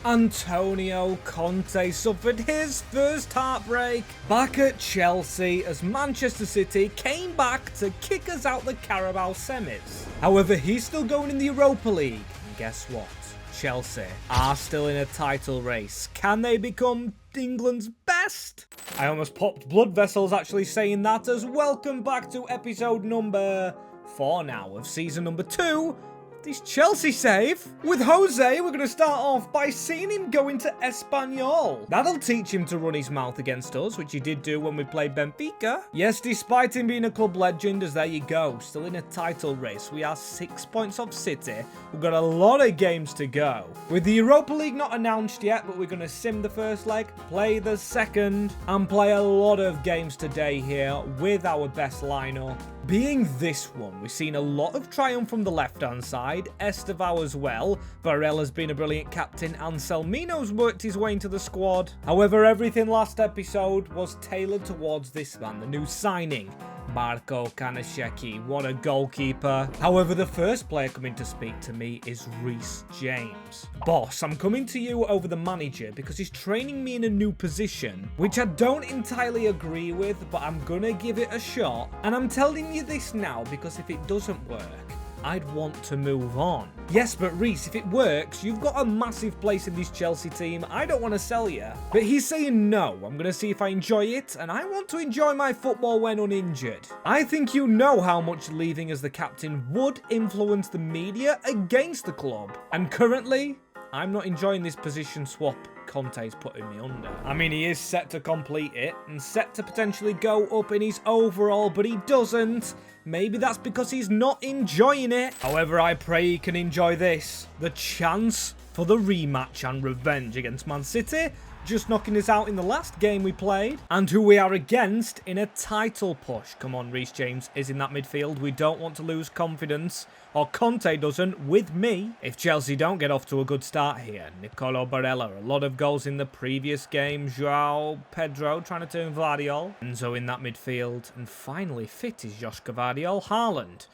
Antonio Conte suffered his first heartbreak back at Chelsea as Manchester City came back to kick us out the Carabao semis. However, he's still going in the Europa League. And guess what? Chelsea are still in a title race. Can they become England's best? I almost popped blood vessels actually saying that, as welcome back to episode number 4 now of season number 2. This Chelsea save. With Jose, we're going to start off by seeing him go into Espanyol. That'll teach him to run his mouth against us, which he did do when we played Benfica. Yes, despite him being a club legend, as there you go, still in a title race. We are 6 points off City. We've got a lot of games to go. With the Europa League not announced yet, but we're going to sim the first leg, play the second, and play a lot of games today here with our best lineup. Being this one, we've seen a lot of triumph from the left-hand side, Estevao as well. Varella's been a brilliant captain, and Selmino's worked his way into the squad. However, everything last episode was tailored towards this man, the new signing, Marco Kanasheki. What a goalkeeper. However, the first player coming to speak to me is Reece James. Boss, I'm coming to you over the manager because he's training me in a new position, which I don't entirely agree with, but I'm gonna give it a shot. And I'm telling you this now because if it doesn't work, I'd want to move on. Yes, but Reece, if it works, you've got a massive place in this Chelsea team. I don't want to sell you. But he's saying no. I'm going to see if I enjoy it, and I want to enjoy my football when uninjured. I think you know how much leaving as the captain would influence the media against the club. And currently, I'm not enjoying this position swap Conte's putting me under. I mean, he is set to complete it and set to potentially go up in his overall, but he doesn't. Maybe that's because he's not enjoying it. However, I pray he can enjoy this. The chance for the rematch and revenge against Man City, just knocking us out in the last game we played, and who we are against in a title push. Come on, Reece James is in that midfield. We don't want to lose confidence, or Conte doesn't with me. If Chelsea don't get off to a good start here, Nicolo Barella, a lot of goals in the previous game, João Pedro trying to turn Vardiol, Enzo in that midfield, and finally fit is Joshka Vardiol, Haaland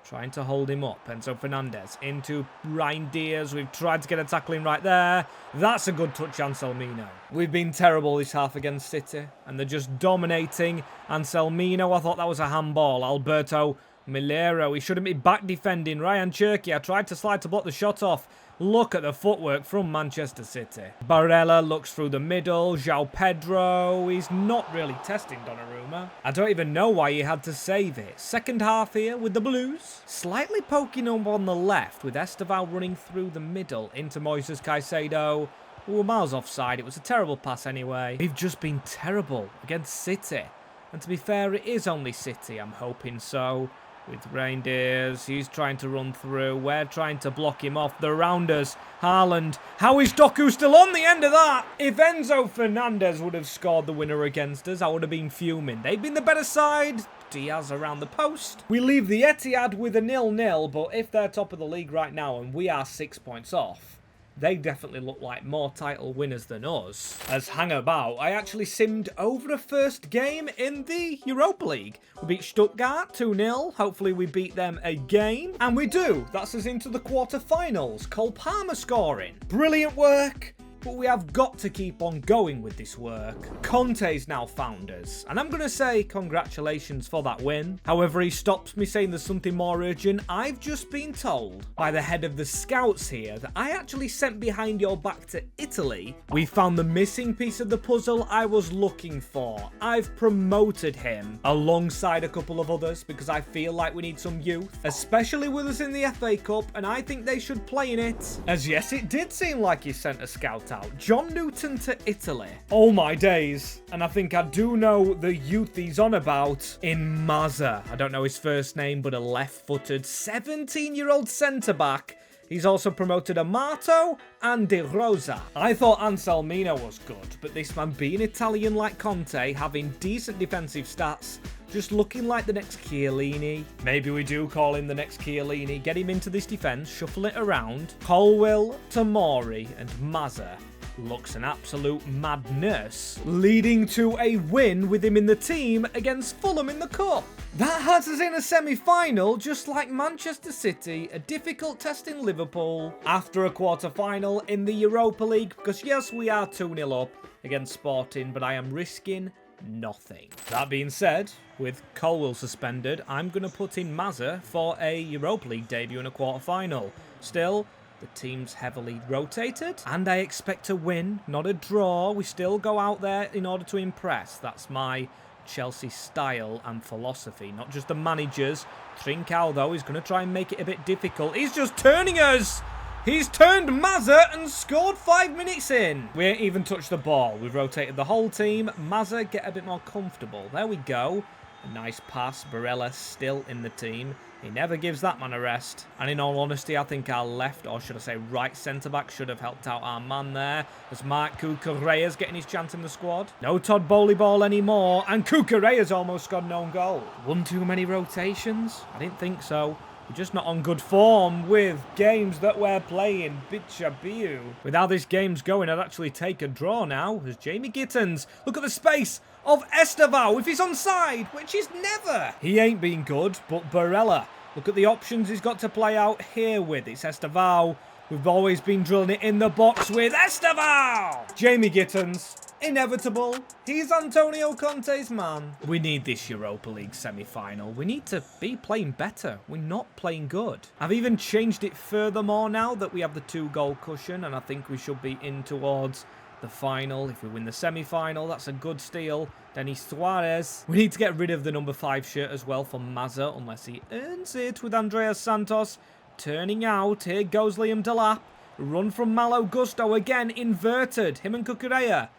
trying to hold him up. Enzo Fernandez into Ryan Diaz. We've tried to get a tackling right there. That's a good touch, Anselmino. We've been terrible this half against City, and they're just dominating. Anselmino, I thought that was a handball. Alberto Milero, he shouldn't be back defending. Ryan Cherki, I tried to slide to block the shot off. Look at the footwork from Manchester City. Barella looks through the middle. João Pedro, he's not really testing Donnarumma. I don't even know why he had to save it. Second half here with the Blues. Slightly poking up on the left with Estevao running through the middle into Moises Caicedo. We were miles offside. It was a terrible pass anyway. We've just been terrible against City. And to be fair, it is only City, I'm hoping so. With Reindeers, he's trying to run through. We're trying to block him off. They're around us. Haaland. How is Doku still on the end of that? If Enzo Fernandez would have scored the winner against us, I would have been fuming. They've been the better side. Diaz around the post. We leave the Etihad with a 0-0, but if they're top of the league right now and we are 6 points off, they definitely look like more title winners than us. As hang about, I actually simmed over a first game in the Europa League. We beat Stuttgart 2-0. Hopefully we beat them again. And we do. That's us into the quarterfinals. Cole Palmer scoring. Brilliant work. But we have got to keep on going with this work. Conte's now found us, and I'm going to say congratulations for that win. However, he stops me saying there's something more urgent. I've just been told by the head of the scouts here that I actually sent behind your back to Italy. We found the missing piece of the puzzle I was looking for. I've promoted him alongside a couple of others because I feel like we need some youth, especially with us in the FA Cup, and I think they should play in it. As yes, it did seem like he sent a scout out. John Newton to Italy. Oh my days. And I think I do know the youth he's on about in Mazza. I don't know his first name, but a left-footed 17-year-old centre-back. He's also promoted Amato and De Rosa. I thought Anselmino was good, but this man being Italian like Conte, having decent defensive stats, just looking like the next Chiellini. Maybe we do call him the next Chiellini. Get him into this defence, shuffle it around. Colwill, Tomori and Mazza looks an absolute madness, leading to a win with him in the team against Fulham in the Cup. That has us in a semi-final, just like Manchester City, a difficult test in Liverpool, after a quarter-final in the Europa League, because yes, we are 2-0 up against Sporting, but I am risking nothing. That being said, with Colwill suspended, I'm going to put in Mazza for a Europa League debut in a quarter-final. Still, the team's heavily rotated, and I expect a win, not a draw. We still go out there in order to impress. That's my Chelsea style and philosophy, not just the managers. Trincao, though, is going to try and make it a bit difficult. He's just turning us! He's turned Mazza and scored 5 minutes in. We ain't even touched the ball. We've rotated the whole team. Mazza, get a bit more comfortable. There we go. A nice pass. Barella still in the team. He never gives that man a rest. And in all honesty, I think our left, or should I say right centre-back, should have helped out our man there, as Mark Cucurella's getting his chance in the squad. No Todd Bowley ball anymore, and Cucurella's almost scored an own goal. One too many rotations? I didn't think so. We're just not on good form with games that we're playing. Bitchabiu. With how this game's going, I'd actually take a draw now. As Jamie Gittins, look at the space of Estevao if he's onside, which is never. He ain't been good, but Barella, look at the options he's got to play out here with. It's Estevao. We've always been drilling it in the box with Estevao. Jamie Gittins. Inevitable. He's Antonio Conte's man. We need this Europa League semi-final. We need to be playing better. We're not playing good. I've even changed it furthermore now that we have the 2-goal cushion, and I think we should be in towards the final. If we win the semi-final, that's a good steal. Denis Suarez. We need to get rid of the number 5 shirt as well for Mazza, unless he earns it with Andreas Santos. Turning out. Here goes Liam Delap. Run from Malo Gusto again. Inverted. Him and Cucurella.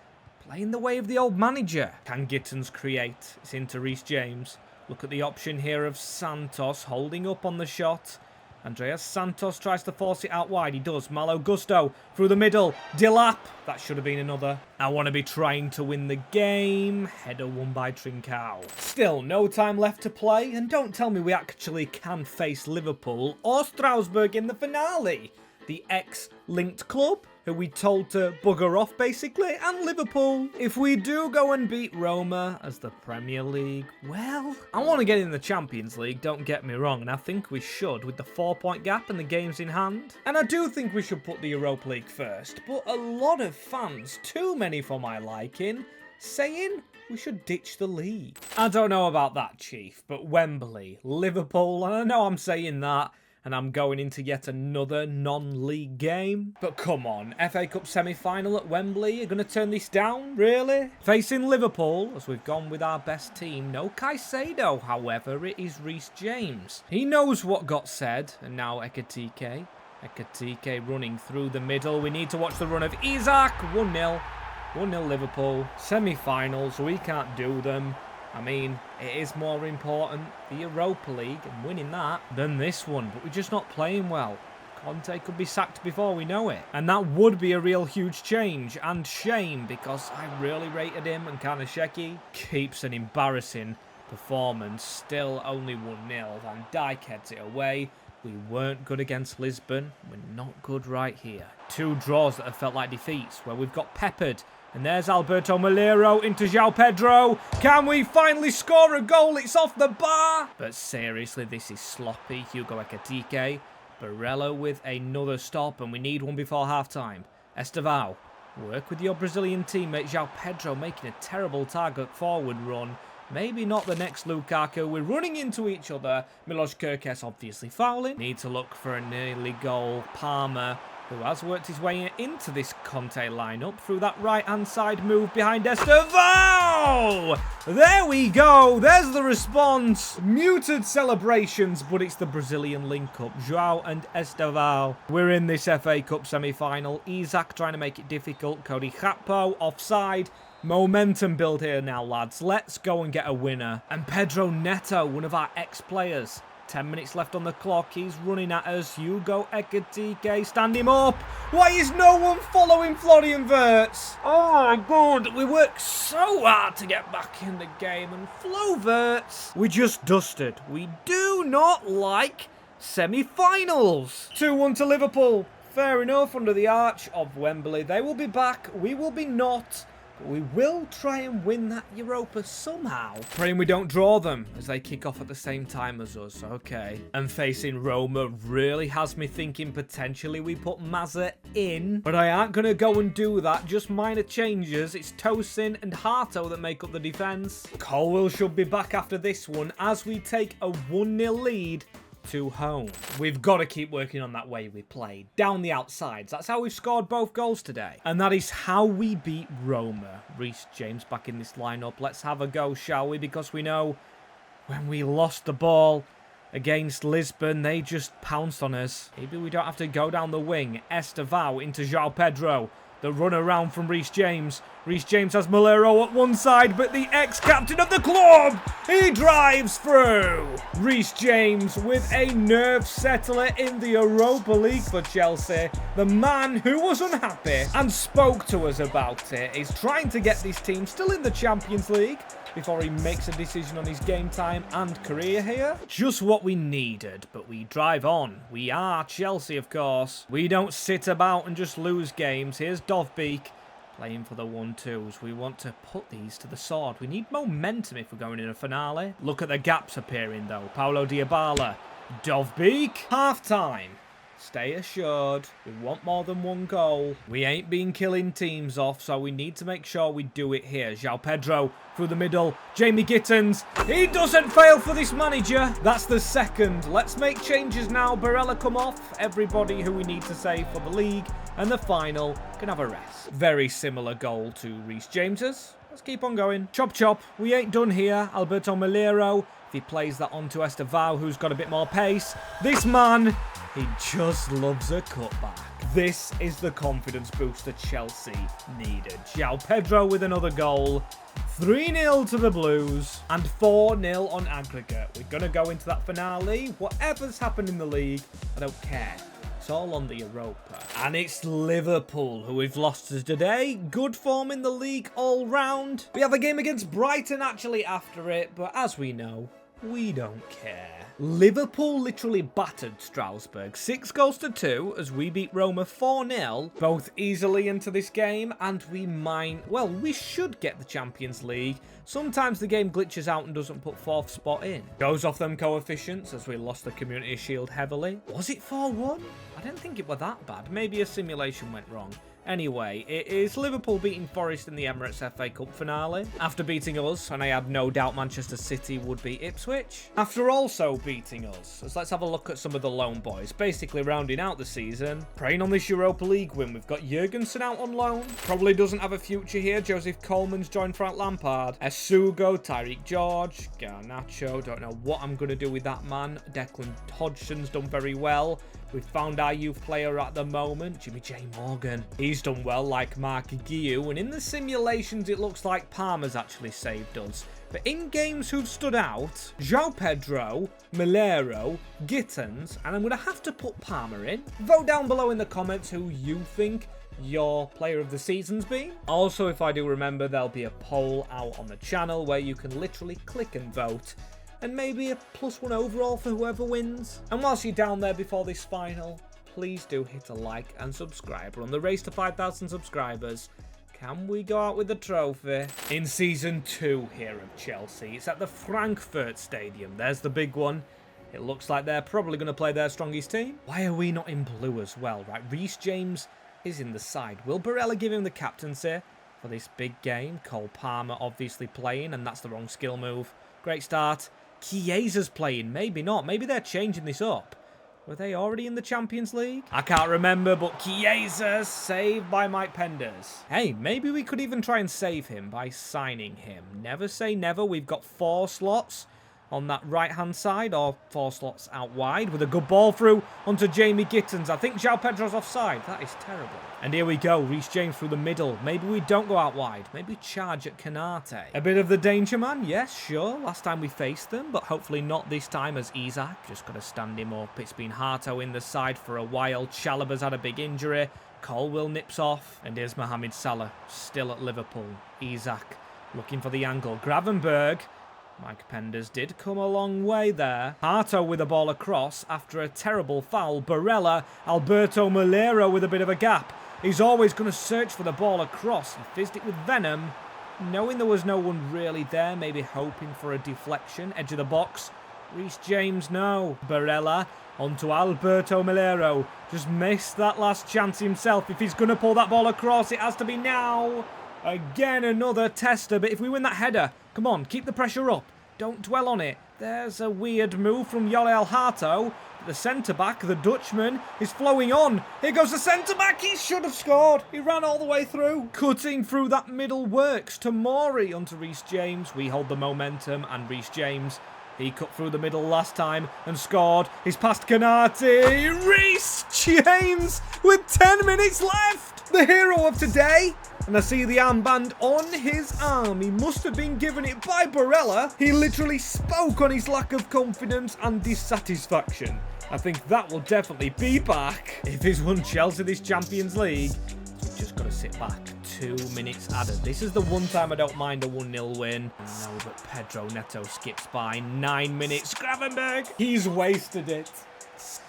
Playing the way of the old manager. Can Gittins create? It's into Reece James. Look at the option here of Santos holding up on the shot. Andreas Santos tries to force it out wide. He does. Malo Gusto through the middle. Delap. That should have been another. I want to be trying to win the game. Header won by Trincao. Still, no time left to play. And don't tell me we actually can face Liverpool or Strasbourg in the finale. The ex-linked club, who we told to bugger off, basically, and Liverpool. If we do go and beat Roma as the Premier League, well, I want to get in the Champions League, don't get me wrong, and I think we should with the 4-point gap and the games in hand. And I do think we should put the Europa League first, but a lot of fans, too many for my liking, saying we should ditch the league. I don't know about that, Chief, but Wembley, Liverpool, and I know I'm saying that, and I'm going into yet another non-league game. But come on, FA Cup semi-final at Wembley, you're going to turn this down? Really? Facing Liverpool, as we've gone with our best team. No Caicedo, however, it is Reece James. He knows what got said, and now Ekitike. Ekitike running through the middle. We need to watch the run of Isaac. 1-0. 1-0 Liverpool. Semi-finals, we can't do them. I mean, it is more important, the Europa League, and winning that, than this one. But we're just not playing well. Conte could be sacked before we know it. And that would be a real huge change. And shame, because I really rated him. And Kanasheki keeps an embarrassing performance. Still only 1-0. Van Dijk heads it away. We weren't good against Lisbon. We're not good right here. 2 draws that have felt like defeats, where we've got peppered. And there's Alberto Molero into João Pedro. Can we finally score a goal? It's off the bar. But seriously, this is sloppy. Hugo Ekitike. Barella with another stop, and we need one before half-time. Estevao, work with your Brazilian teammate. João Pedro making a terrible target forward run. Maybe not the next Lukaku. We're running into each other. Milos Kerkez obviously fouling. Need to look for an early goal. Palmer, who has worked his way into this Conte lineup through that right-hand side move behind Estevao. There we go. There's the response. Muted celebrations, but it's the Brazilian link-up. João and Estevao. We're in this FA Cup semi-final. Isaac trying to make it difficult. Cody Gakpo offside. Momentum build here now, lads. Let's go and get a winner. And Pedro Neto, one of our ex-players. 10 minutes left on the clock. He's running at us. Hugo Ekitike, stand him up. Why is no one following Florian Wirtz? Oh my God. We worked so hard to get back in the game. And Flo Wirtz, we just dusted. We do not like semi-finals. 2-1 to Liverpool. fair enough, under the arch of Wembley. They will be back. We will be not. But we will try and win that Europa somehow. Praying we don't draw them as they kick off at the same time as us. Okay. And facing Roma really has me thinking potentially we put Mazza in. But I aren't going to go and do that. Just minor changes. It's Tosin and Harto that make up the defence. Colwill should be back after this one as we take a 1-0 lead to home. We've got to keep working on that way we play. Down the outsides. That's how we've scored both goals today. And that is how we beat Roma. Reece James back in this lineup. Let's have a go, shall we? Because we know when we lost the ball against Lisbon, they just pounced on us. Maybe we don't have to go down the wing. Estevao into João Pedro. The run around from Reece James. Reece James has Malero at one side, but the ex-captain of the club, he drives through. Reece James with a nerve settler in the Europa League for Chelsea. The man who was unhappy and spoke to us about it is trying to get this team still in the Champions League before he makes a decision on his game time and career here. Just what we needed, but we drive on. We are Chelsea, of course. We don't sit about and just lose games. Here's Dovbeek playing for the 1-2s. We want to put these to the sword. We need momentum if we're going in a finale. Look at the gaps appearing, though. Paulo Dybala, Dovbeek, half-time. Stay assured, we want more than one goal. We ain't been killing teams off, so we need to make sure we do it here. João Pedro through the middle. Jamie Gittins, he doesn't fail for this manager. That's the second. Let's make changes now. Barella come off. Everybody who we need to save for the league and the final can have a rest. Very similar goal to Reece James's. Let's keep on going. Chop chop. We ain't done here. Alberto Malero. If he plays that onto Estevao, who's got a bit more pace. This man, he just loves a cutback. This is the confidence booster Chelsea needed. João Pedro with another goal. 3-0 to the Blues and 4-0 on aggregate. We're going to go into that finale. Whatever's happened in the league, I don't care. It's all on the Europa. And it's Liverpool who we've lost to today. Good form in the league all round. We have a game against Brighton actually after it, but as we know, we don't care. Liverpool literally battered Strasbourg 6-2 as we beat Roma 4-0, both easily into this game, and we should get the Champions League. Sometimes the game glitches out and doesn't put 4th spot in. Goes off them coefficients as we lost the Community Shield heavily. Was it 4-1? I didn't think it was that bad. Maybe a simulation went wrong. Anyway, it is Liverpool beating Forest in the Emirates FA Cup finale. After beating us, and I had no doubt Manchester City would beat Ipswich. After also beating us, so let's have a look at some of the lone boys. Basically rounding out the season. Preying on this Europa League win, we've got Jurgensen out on loan. Probably doesn't have a future here. Joseph Coleman's joined Frank Lampard. Esugo, Tyreek George, Garnacho. Don't know what I'm going to do with that man. Declan Hodgson's done very well. We've found our youth player at the moment, Jimmy J. Morgan. He's done well, like Mark Guiu, and in the simulations it looks like Palmer's actually saved us. But in games who've stood out, João Pedro, Malero, Gittins, and I'm going to have to put Palmer in. Vote down below in the comments who you think your player of the season's been. Also, if I do remember, there'll be a poll out on the channel where you can literally click and vote. And maybe a +1 overall for whoever wins. And whilst you're down there before this final, please do hit a like and subscribe. We're on the race to 5,000 subscribers. Can we go out with a trophy? In Season 2 here of Chelsea, it's at the Frankfurt Stadium. There's the big one. It looks like they're probably going to play their strongest team. Why are we not in blue as well, right? Reece James is in the side. Will Barella give him the captaincy for this big game? Cole Palmer obviously playing, and that's the wrong skill move. Great start. Chiesa's playing. Maybe not. Maybe they're changing this up. Were they already in the Champions League? I can't remember, but Chiesa saved by Mike Penders. Hey, maybe we could even try and save him by signing him. Never say never. We've got 4 slots on that right-hand side, or 4 slots out wide, with a good ball through onto Jamie Gittins. I think João Pedro's offside. That is terrible. And here we go, Reece James through the middle. Maybe we don't go out wide. Maybe charge at Canate. A bit of the danger man, yes, sure. Last time we faced them, but hopefully not this time as Isaac. Just got to stand him up. It's been Harto in the side for a while. Chalobah's had a big injury. Colwill nips off. And here's Mohamed Salah, still at Liverpool. Isaac looking for the angle. Gravenberg. Mike Penders did come a long way there. Harto with the ball across after a terrible foul. Barella, Alberto Malero with a bit of a gap. He's always going to search for the ball across. He fizzed it with venom, knowing there was no one really there, maybe hoping for a deflection. Edge of the box. Reece James, no. Barella onto Alberto Malero. Just missed that last chance himself. If he's going to pull that ball across, it has to be now. Again, another tester, but if we win that header, come on, keep the pressure up. Don't dwell on it. There's a weird move from Yoel Harto. The centre-back, the Dutchman, is flowing on. Here goes the centre-back. He should have scored. He ran all the way through. Cutting through that middle works. Tomori onto Reece James. We hold the momentum, and Reece James, he cut through the middle last time and scored. He's past Canati. Reece James with 10 minutes left. The hero of today. And I see the armband on his arm. He must have been given it by Barella. He literally spoke on his lack of confidence and dissatisfaction. I think that will definitely be back. If he's won Chelsea this Champions League, we've just got to sit back. 2 minutes added. This is the one time I don't mind a 1-0 win. No, but Pedro Neto skips by. 9 minutes. Gravenberg, he's wasted it.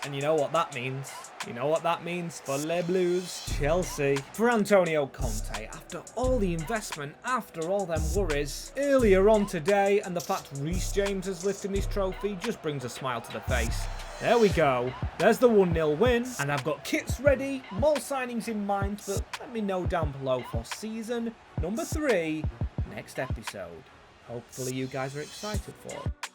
And you know what that means. You know what that means for Les Blues, Chelsea. For Antonio Conte, after all the investment, after all them worries, earlier on today, and the fact Reece James is lifting this trophy just brings a smile to the face. There we go. There's the 1-0 win. And I've got kits ready, more signings in mind, but let me know down below for season number 3, next episode. Hopefully you guys are excited for it.